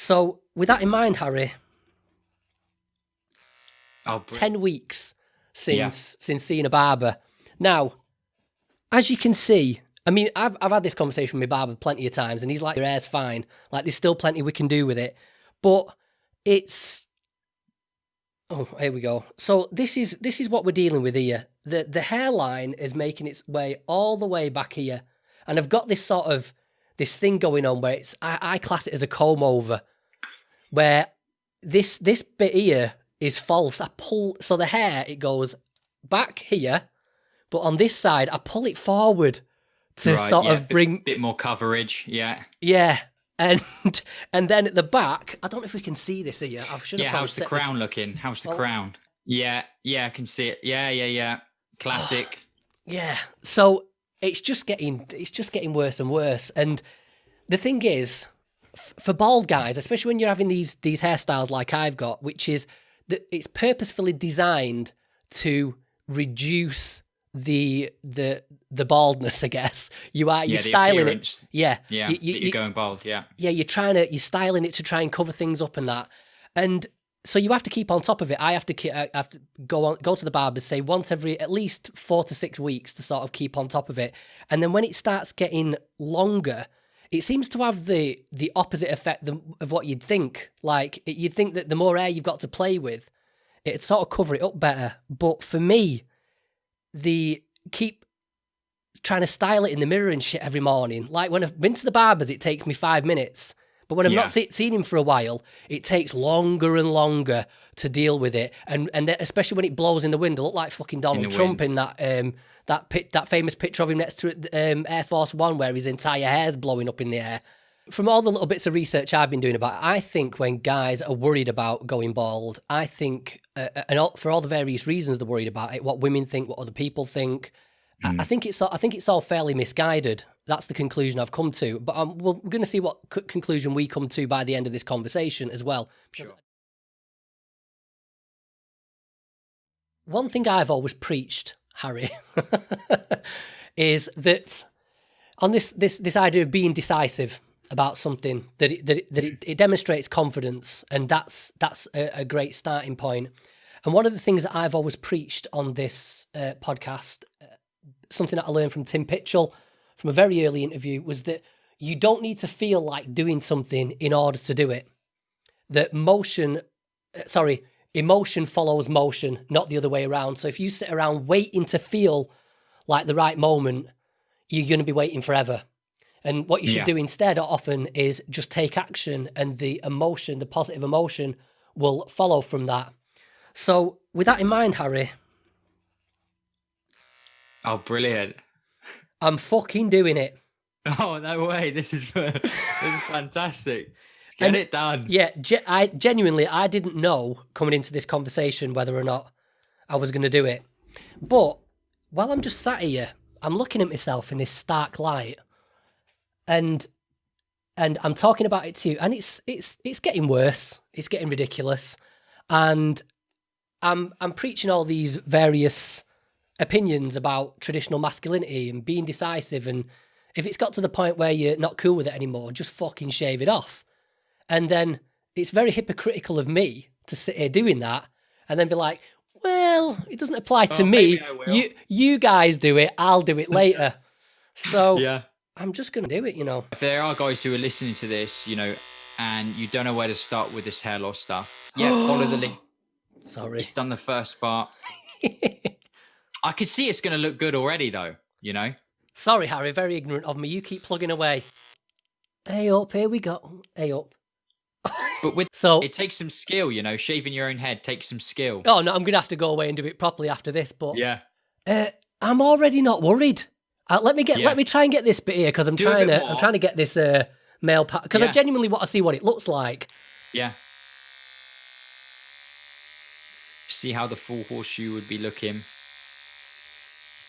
So with that in mind, Harry, Oh, 10 weeks since seeing a barber. Now, as you can see, I mean, I've had this conversation with my barber plenty of times, and he's like, your hair's fine. Like, there's still plenty we can do with it. But it's... Oh, here we go. So this is what we're dealing with here. The hairline is making its way all the way back here. And I've got this sort of, this thing going on where it's, I class it as a comb over, where this bit here is false. I pull, so the hair, it goes back here, but on this side, I pull it forward to sort of bring... bit more coverage, yeah. Yeah. And then at the back, I don't know if we can see this here. I should have how's the crown looking? How's the crown? Yeah, I can see it. Yeah. Classic. Yeah. So it's just getting worse and worse. And the thing is, for bald guys, especially when you're having these hairstyles like I've got, which is that it's purposefully designed to reduce the baldness, I guess. You're styling it. Yeah. Yeah. You're going bald, yeah. Yeah, you're styling it to try and cover things up and that. And so you have to keep on top of it. I have to go to the barber, say once every at least 4 to 6 weeks to sort of keep on top of it. And then when it starts getting longer, it seems to have the opposite effect of what you'd think. Like, you'd think that the more hair you've got to play with, it'd sort of cover it up better. But for me, keep trying to style it in the mirror and shit every morning. Like, when I've been to the barber's, it takes me 5 minutes. But when I've not seen him for a while, it takes longer and longer to deal with it. And especially when it blows in the wind, I look like fucking Donald Trump in that famous picture of him next to Air Force One where his entire hair's blowing up in the air. From all the little bits of research I've been doing about it, I think when guys are worried about going bald, I think, for all the various reasons they're worried about it, what women think, what other people think, I think it's all fairly misguided. That's the conclusion I've come to. But we're going to see what conclusion we come to by the end of this conversation as well. Sure. One thing I've always preached, Harry, is that on this idea of being decisive about something, that it demonstrates confidence, and that's a great starting point. And one of the things that I've always preached on this podcast, something that I learned from Tim Pitchell from a very early interview, was that you don't need to feel like doing something in order to do it. That emotion follows motion, not the other way around. So if you sit around waiting to feel like the right moment, you're going to be waiting forever. And what you should do instead often is just take action, and the positive emotion will follow from that. So with that in mind, Harry. Oh, brilliant. I'm fucking doing it. Oh, no way. This is fantastic. Get it done. Yeah, I genuinely didn't know coming into this conversation whether or not I was going to do it. But while I'm just sat here, I'm looking at myself in this stark light, and I'm talking about it to you, and it's getting worse. It's getting ridiculous, and I'm preaching all these various opinions about traditional masculinity and being decisive, and if it's got to the point where you're not cool with it anymore, just fucking shave it off. And then it's very hypocritical of me to sit here doing that and then be like, well, it doesn't apply to me. You guys do it, I'll do it later. So yeah. I'm just going to do it, If there are guys who are listening to this, and you don't know where to start with this hair loss stuff, follow the link. Sorry. It's done the first part. I could see it's going to look good already, though, Sorry, Harry, very ignorant of me. You keep plugging away. Hey up, here we go. Hey up. But it takes some skill, shaving your own head takes some skill. Oh, no, I'm going to have to go away and do it properly after this, but... Yeah. I'm already not worried. Let me try and get this bit here, because I'm trying to get this male pattern, because I genuinely want to see what it looks like. Yeah. See how the full horseshoe would be looking.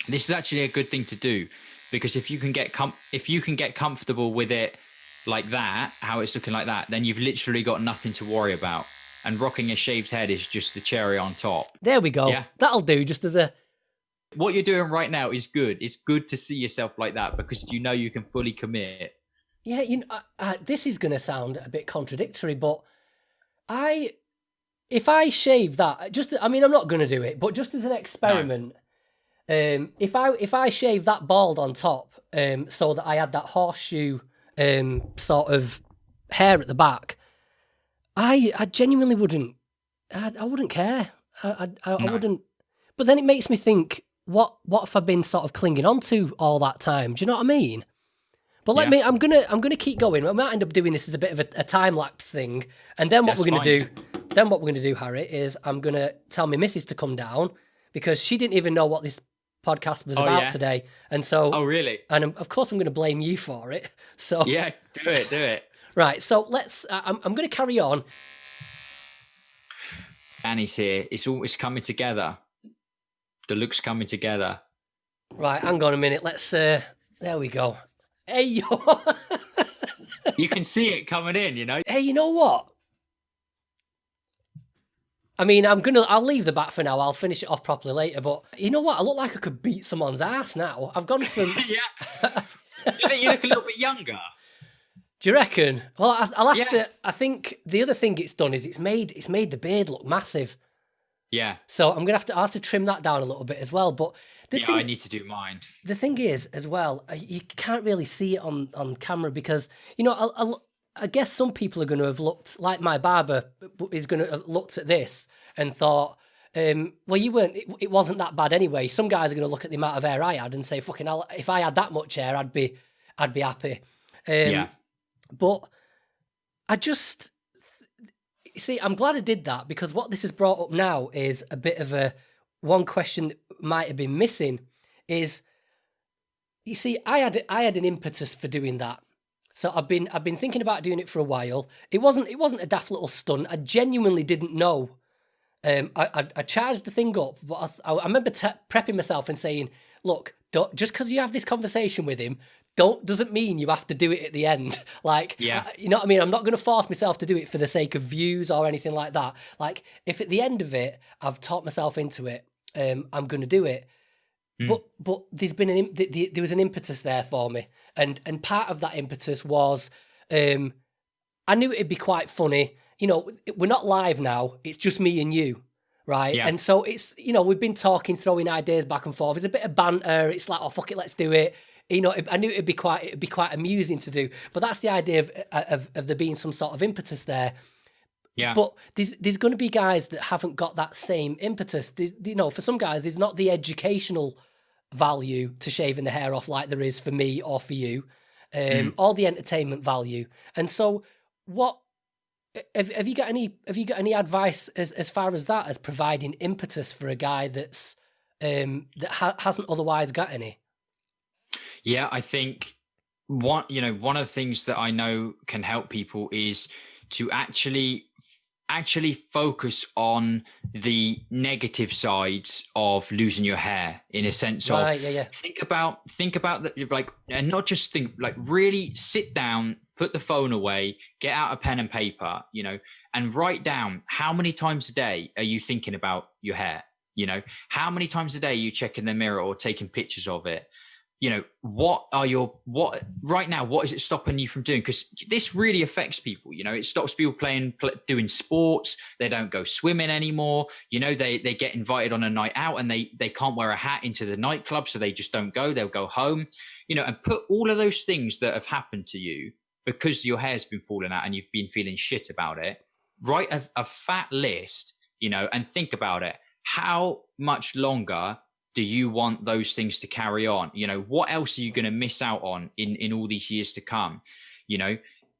This is actually a good thing to do, because if you can get comfortable with it like that, how it's looking like that, then you've literally got nothing to worry about. And rocking a shaved head is just the cherry on top. There we go. Yeah. That'll do, just as a... What you're doing right now is good. It's good to see yourself like that, because you can fully commit Yeah, this is going to sound a bit contradictory, but I if I shave that, I mean, I'm not going to do it, but just as an No. experiment, if I shave that bald on top, so that I had that horseshoe sort of hair at the back, I genuinely wouldn't. I wouldn't care. I No. wouldn't. But then it makes me think, what have I been sort of clinging on to all that time? Do you know what I mean? But Yeah. I'm gonna keep going. I might end up doing this as a bit of a time lapse thing, and then what That's we're gonna fine. do, Harry, is I'm gonna tell my missus to come down because she didn't even know what this podcast was Oh about yeah. today, and so, Oh really? and of course I'm gonna blame you for it. So Yeah. Do it. Do it. right, so let's. I'm gonna carry on. Annie's here. It's coming together. The look's coming together. Right, hang on a minute. Let's. There we go. Hey yo. You can see it coming in, you know. Hey, you know what? I mean, I'll leave the bat for now. I'll finish it off properly later. But you know what? I look like I could beat someone's ass now. I've gone from. Yeah. You think you look a little bit younger? Do you reckon? Well, I'll have Yeah. to. I think the other thing it's done is it's made the beard look massive. Yeah. So I'll have to trim that down a little bit as well. But I need to do mine. the thing is, as well, you can't really see it on camera because I guess some people are going to have looked, like my barber is going to have looked at this and thought, well, you weren't. It wasn't that bad anyway. Some guys are going to look at the amount of hair I had and say, "Fucking hell, if I had that much hair, I'd be happy." Yeah. But I just see. I'm glad I did that because what this has brought up now is a bit of a one question that might have been missing. Is, you see, I had an impetus for doing that. So I've been thinking about doing it for a while. It wasn't a daft little stunt. I genuinely didn't know. I charged the thing up, but I remember prepping myself and saying, "Look, just because you have this conversation with him, doesn't mean you have to do it at the end. Like, Yeah. you know what I mean? I'm not going to force myself to do it for the sake of views or anything like that. Like, if at the end of it I've talked myself into it, I'm going to do it. But there's been there was an impetus there for me, and part of that impetus was, I knew it'd be quite funny. You know, we're not live now; it's just me and you, right? Yeah. And so it's, we've been talking, throwing ideas back and forth. It's a bit of banter. It's like, oh fuck it, let's do it. I knew it'd be quite amusing to do. But that's the idea of there being some sort of impetus there. Yeah. But there's going to be guys that haven't got that same impetus. For some guys, there's not the educational value to shaving the hair off like there is for me or for you, or the entertainment value. And so, what have you got any advice as far as that, as providing impetus for a guy that's hasn't otherwise got any? Yeah, I think one of the things that I know can help people is to actually focus on the negative sides of losing your hair, in a sense of, Right, yeah. think about that, like, and not just think, like, really sit down, put the phone away, get out a pen and paper, and write down how many times a day are you thinking about your hair. How many times a day are you checking the mirror or taking pictures of it? What right now, what is it stopping you from doing? Because this really affects people. It stops people doing sports. They don't go swimming anymore. They get invited on a night out and they can't wear a hat into the nightclub, so they just don't go. They'll go home, and put all of those things that have happened to you because your hair's been falling out and you've been feeling shit about it. Write a fat list, and think about it. How much longer do you want those things to carry on? What else are you going to miss out on in all these years to come?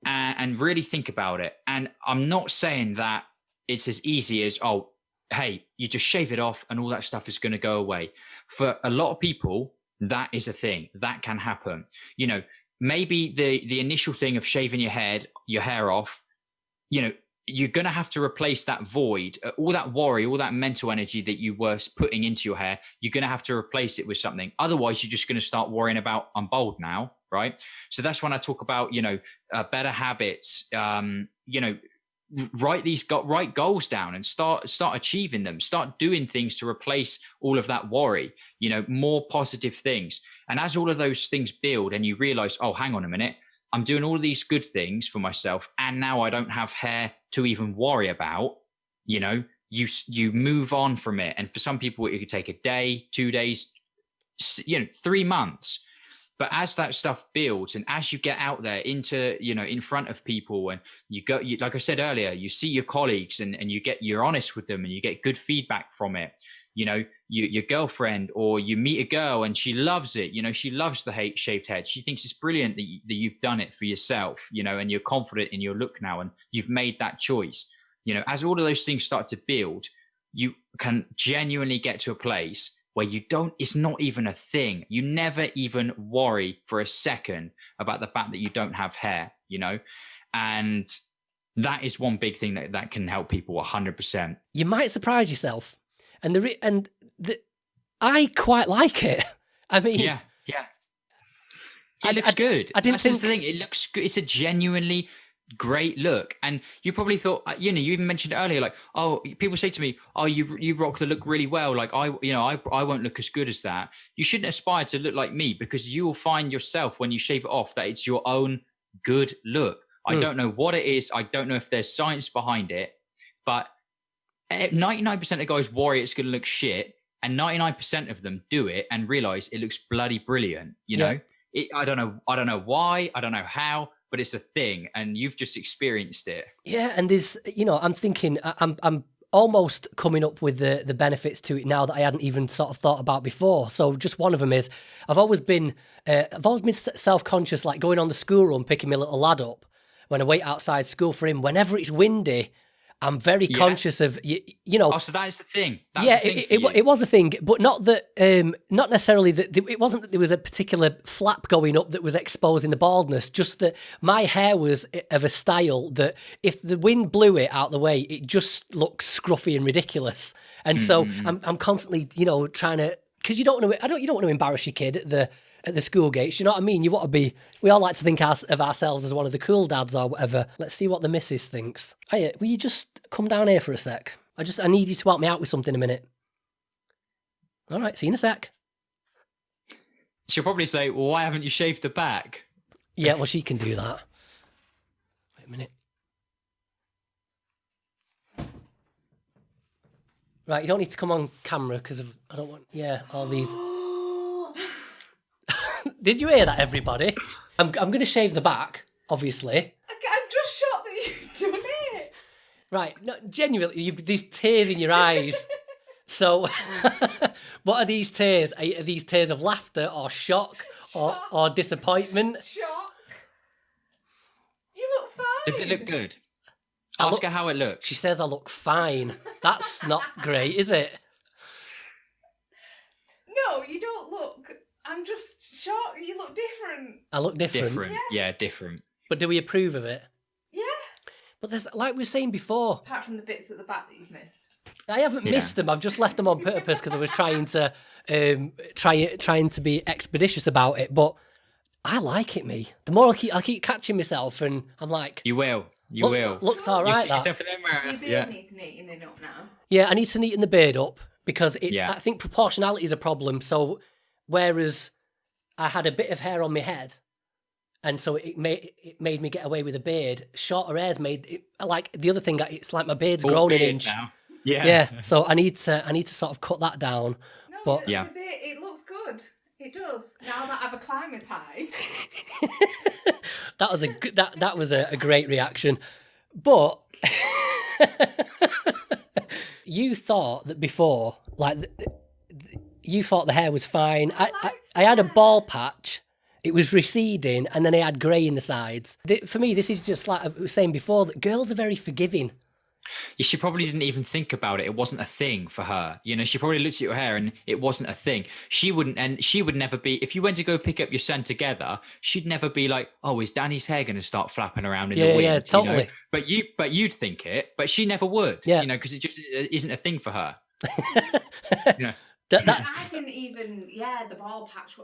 And really think about it. And I'm not saying that it's as easy as, oh, hey, you just shave it off and all that stuff is going to go away. For a lot of people, that is a thing that can happen. Maybe the initial thing of shaving your hair off, you're going to have to replace that void, all that worry, all that mental energy that you were putting into your hair. You're going to have to replace it with something. Otherwise, you're just going to start worrying about, I'm bald now, right? So that's when I talk about, better habits, write goals down and start achieving them, start doing things to replace all of that worry, more positive things. And as all of those things build and you realize, oh, hang on a minute, I'm doing all these good things for myself, and now I don't have hair to even worry about, you know, you move on from it. And for some people, it could take a day, 2 days, 3 months. But as that stuff builds, and as you get out there into, in front of people, and like I said earlier, you see your colleagues, and you're honest with them, and you get good feedback from it. Your girlfriend, or you meet a girl and she loves it. She loves the shaved head. She thinks it's brilliant that you've done it for yourself, and you're confident in your look now, and you've made that choice. As all of those things start to build, you can genuinely get to a place where it's not even a thing. You never even worry for a second about the fact that you don't have hair, and that is one big thing that can help people 100%. You might surprise yourself. And I quite like it. I mean, yeah. It looks good. That's the thing. It looks good. It's a genuinely great look. And you probably thought, you even mentioned it earlier, like, oh, people say to me, oh, you rock the look really well. Like I won't look as good as that. You shouldn't aspire to look like me, because you will find yourself when you shave it off that it's your own good look. I don't know what it is. I don't know if there's science behind it, but 99% of guys worry it's going to look shit, and 99% of them do it and realize it looks bloody brilliant. I don't know why, I don't know how, but it's a thing, and you've just experienced it. Yeah, and there's, I'm thinking, I'm almost coming up with the benefits to it now that I hadn't even sort of thought about before. So just one of them is, I've always been self-conscious, like going on the school run, picking my little lad up when I wait outside school for him. Whenever it's windy, I'm very conscious of, Oh, so that is the thing. It was a thing, but not that, not necessarily that. It wasn't that there was a particular flap going up that was exposing the baldness. Just that my hair was of a style that if the wind blew it out the way, it just looks scruffy and ridiculous. And so I'm constantly, trying to, because you don't want to embarrass your kid at the school gates. You know what I mean? We all like to think of ourselves as one of the cool dads or whatever. Let's see what the missus thinks. Hiya, will you just come down here for a sec? I need you to help me out with something in a minute. All right, see you in a sec. She'll probably say, well, why haven't you shaved the back? Yeah, well, she can do that. Wait a minute. Right, you don't need to come on camera because I don't want, all these... Did you hear that, everybody? I'm going to shave the back, obviously. I'm just shocked that you've done it. Right, no, genuinely, you've these tears in your eyes. So, what are these tears? Are these tears of laughter or shock. Or disappointment? Shock. You look fine. Does it look good? Ask her how it looks. She says I look fine. That's not great, is it? No, you don't look... I'm just shocked. You look different. I look different. Different. Yeah, different. But do we approve of it? Yeah. But there's, like we were saying before... Apart from the bits at the back that you've missed. I haven't missed them. I've just left them on purpose because I was trying to be expeditious about it. But I like it, me. The more I keep catching myself, and I'm like, you will. Looks all right. You see yourself in the mirror. Your beard needs neatening up now. Yeah, I need to neaten the beard up because it's. I think proportionality is a problem. So whereas I had a bit of hair on my head, and so it made me get away with a beard. Shorter hair's made it, like the other thing. It's like my beard's grown an inch. Now. Yeah. Yeah. So I need to sort of cut that down. No, but it looks good. It does. Now that I've acclimatised. that was a great reaction, but you thought that before, like you thought the hair was fine. I had a bald patch. It was receding, and then I had grey in the sides. For me, this is just like I was saying before, that girls are very forgiving. She probably didn't even think about it. It wasn't a thing for her. She probably looked at your hair and it wasn't a thing. She would never be, if you went to go pick up your son together, she'd never be like, oh, is Danny's hair going to start flapping around in the wind? Yeah, totally. But you'd think it, but she never would, because it just isn't a thing for her. I didn't even, the bald patch,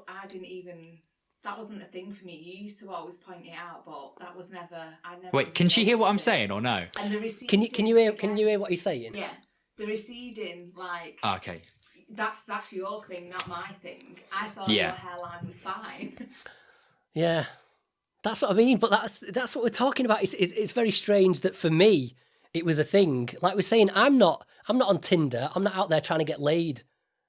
that wasn't a thing for me. You used to always point it out, but that was never. Wait, can she hear what I'm saying or no? And the receding. Can you hear what he's saying? Yeah, the receding, like. Okay. That's your thing, not my thing. I thought your hairline was fine. Yeah. That's what I mean. But that's what we're talking about. It's very strange that for me, it was a thing. Like we're saying, I'm not on Tinder. I'm not out there trying to get laid.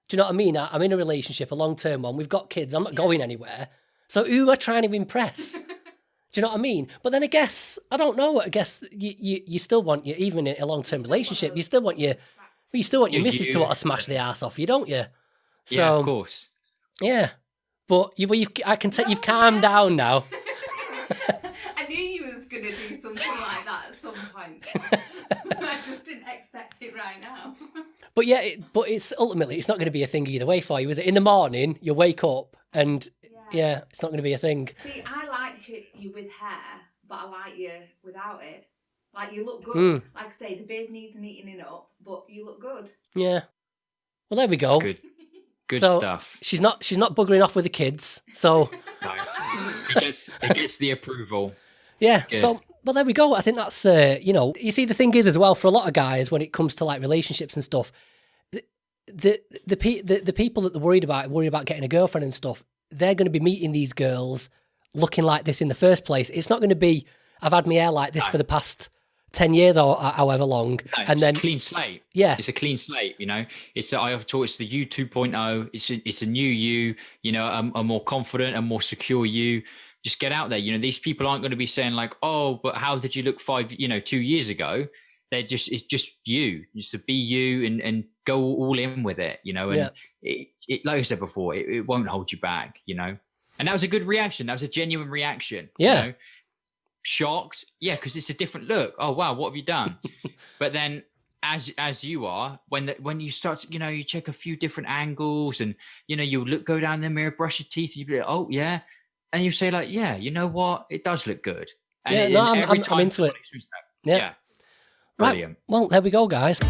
Do you know what I mean? I'm in a relationship, a long-term one. We've got kids. I'm not going anywhere. So who am I trying to impress? Do you know what I mean? But then I guess, I don't know. I guess you still want even in a long-term relationship, you still want your missus to want to smash the ass off you, don't you? So, yeah, of course. Yeah. But I can tell you've calmed down now. I knew you was going to do something like that at some point. I just didn't expect it right now. But yeah, it's ultimately, it's not going to be a thing either way for you, is it? In the morning, you wake up and yeah it's not going to be a thing. See, I liked you with hair, but I like you without it. Like, you look good. Like I say, the beard needs neatening up, but you look good. Yeah. Well, there we go. Good so stuff. She's not buggering off with the kids, so no, it gets the approval. Yeah. Good. So, well, there we go. I think that's you see, the thing is as well for a lot of guys when it comes to like relationships and stuff, the people that they're worry about getting a girlfriend and stuff, they're going to be meeting these girls looking like this in the first place. It's not going to be, I've had my hair like this for the past 10 years or however long. No, and then a clean slate. Yeah. It's a clean slate, It's I have taught it's the you 2.0. It's a new you, a more confident and more secure you. Just get out there. These people aren't going to be saying like, oh, but how did you look 2 years ago? It's just you. Just to be you and go all in with it, and it like I said before, it won't hold you back, And that was a good reaction. That was a genuine reaction. Yeah. Shocked. Yeah. Cause it's a different look. Oh, wow. What have you done? But then as you are, when you start, you check a few different angles and, you go down the mirror, brush your teeth, you be like, oh yeah. And you say like, yeah, you know what? It does look good. And I'm into it. Yeah. Right. Well, there we go, guys.